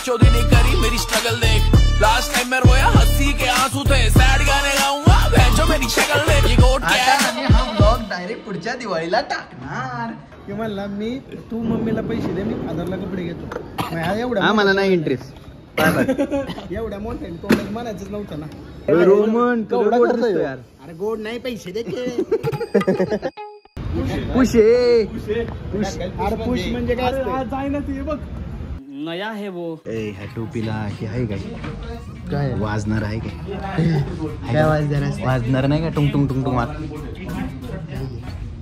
शोधी नहीं करी मेरी स्ट्रगल देख। Last time मैं रोया हंसी के आंसू थे, सैड गाने गाऊंगा भेजो मेरी शक्ल देख। ये गोट क्या है? हा ब्लॉग डायरेक्ट पुढच्या दिवाळीला टाकणार। की म्हणला मी तू मम्मीला पैसे दे, मी फादरला कपडे घेतो। एवढा मला नाही इंटरेस्ट। एवढ्या मोठ्या तोंडात म्हणायचंच नव्हतं ना। रोमन केवढा करतोय यार। अरे गोड नाही पैसे दे की। पुशे अरे पुश म्हणजे काय जाय ना ते बघ नया है वो। ह्या टोपीला हे आहे काय वाजणार आहे काय वाजणार नाही का टुंग टुंग टुंग टुंग मार।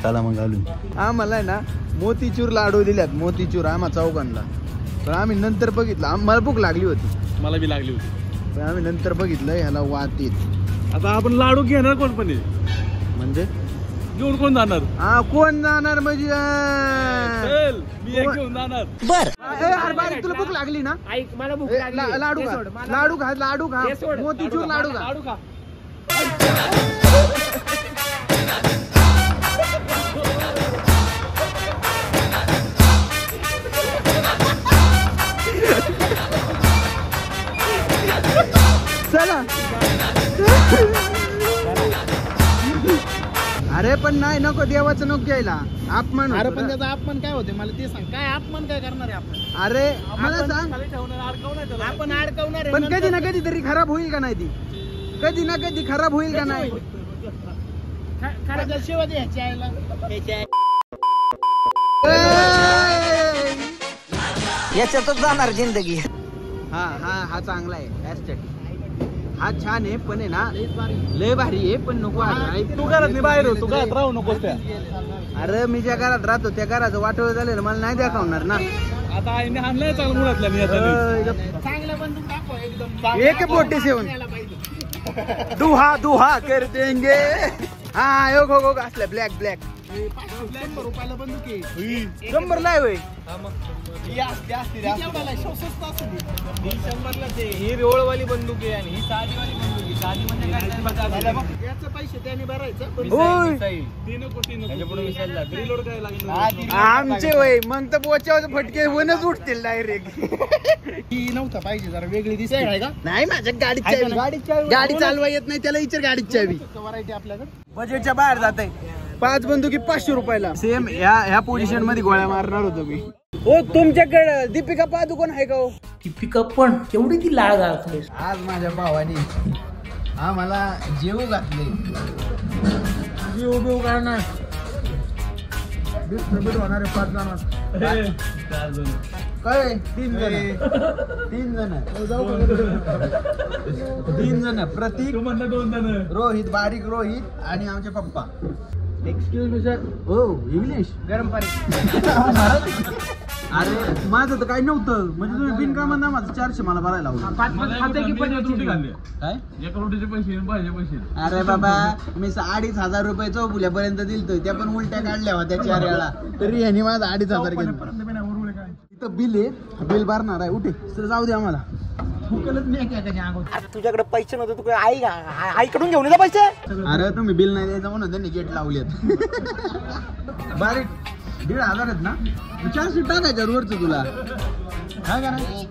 चला मग घालून। आम्हाला ना मोतीचूर लाडू दिल्यात, मोतीचूर आम्हा चौघांना। पण आम्ही नंतर बघितलं, आम्हाला भूक लागली होती, मला बी लागली होती, पण आम्ही नंतर बघितलं ह्याला वात येत। आता आपण लाडू घेणार कोण पण म्हणजे घेऊन कोण जाणार? हा कोण जाणार म्हणजे मी एक घेऊन जाणार। बर तुला भूक लागली ना? ऐक मला भूक लागली, लाडू खा, लाडू खा, लाडू खा, मोतीचूर लाडू खा, लाडू खा। चला अरे पण नाही नको, देवाचं नको घ्यायला, अपमान। अरे पण त्याचा अपमान काय होते मला ते सांग, काय अपमान काय करणार आहे आपण? अरे मला सांग, आपण अडकवणार पण कधी ना कधी तरी खराब होईल का नाही ती? कधी ना कधी खराब होईल का नाही? शिवाय ह्याची आईला याच्यातच जाणार जिंदगी। हा हा हा चांगला आहे, हा छान आहे, पण आहे ना लय भारी आहे, पण नको तू घरात नाही बाहेर, तू घरात राहू नकोस त्या। अरे मी ज्या घरात राहतो त्या घराचं वाटोळ झालेलं मला नाही दाखवणार ना। आता आईने आणलंय चांगलं मुळातल्या मी आता चांगलं बंदूक दाखव एकदम 147 दुहा दुहा कर देंगे। हा योग हो असल्या ब्लॅक ब्लॅक 100 रुपयाला बंदूक आहे। 100 ला होय? ही रोळवाली बंदूक आहे आणि ही साधीवाली बंदूक आहे। साधी म्हणजे याचं पैसे त्याने भरायचं, आमचे वय मग तर बोच्यावर फटके वनच उठतील डायरेक्ट। ही नव्हता पाहिजे, जरा वेगळी दिसते का? नाही माझ्या गाडीत गाडी चालवा येत नाही त्याला, इतर गाडीत चावी। व्हरायटी आपल्याकडे बजेटच्या बाहेर जात आहे। 5 बंदुकी 500 रुपयाला। सेम ह्या पोझिशन मध्ये गोळ्या मारणार होतो मी। हो तुमच्याकडे दीपिका पादुकोण आहे का? दीपिका पण केवढी ती लाळ घालते आज माझ्या भावाने मला जेवू घातले। जेव करणार होणारे 5 जण काय 3 जण प्रतीक 2 जण, रोहित, बारीक रोहित आणि आमचे पप्पा। Excuse me sir. हो इंग्लिश गरम पाणी। अरे माझं तर काही नव्हतं, म्हणजे तुम्ही बिनकामा ना माझं 400 मला भरायला लावलं। काय एका रोटीचे पैसे पाहिजे पैसे? अरे बाबा मी 2,500 रुपये चौपुल्यापर्यंत दिलतो, त्या पण उलट्या काढल्या होत्या 4 वेळा, तरी यांनी माझं 2,500 घेतलं। इथं बिल आहे, बिल भरणार आहे, उठे सर जाऊ दे आम्हाला। तुझ्याकडे पैसे नव्हते, तू आईकडून घेऊन येतो पैसे? अरे तुम्ही बिल नाही द्यायचं म्हणून त्यांनी गेट लावलेत। बारीक 1,500 आहेत ना, 400 टाकायच्या वरचं तुला काय का नाही?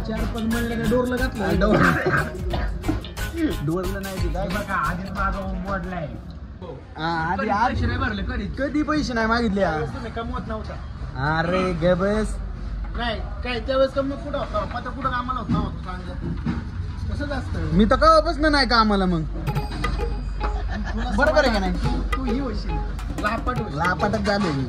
4-5 महिने डोरला घातलं, डोरलं नाही काय आधीच माझा मोडलाय। कधी पैसे नाही मागितले कमवत नव्हता। अरे गे बस नाही काय त्यावेळेस कमी कुठं होता, पता कुठं कामाला होता चांगलं कसं असतं? मी तर कवापासून नाही का आम्हाला मग बरोबर आहे का नाही? तू ही होशील लापाटच झालो मी।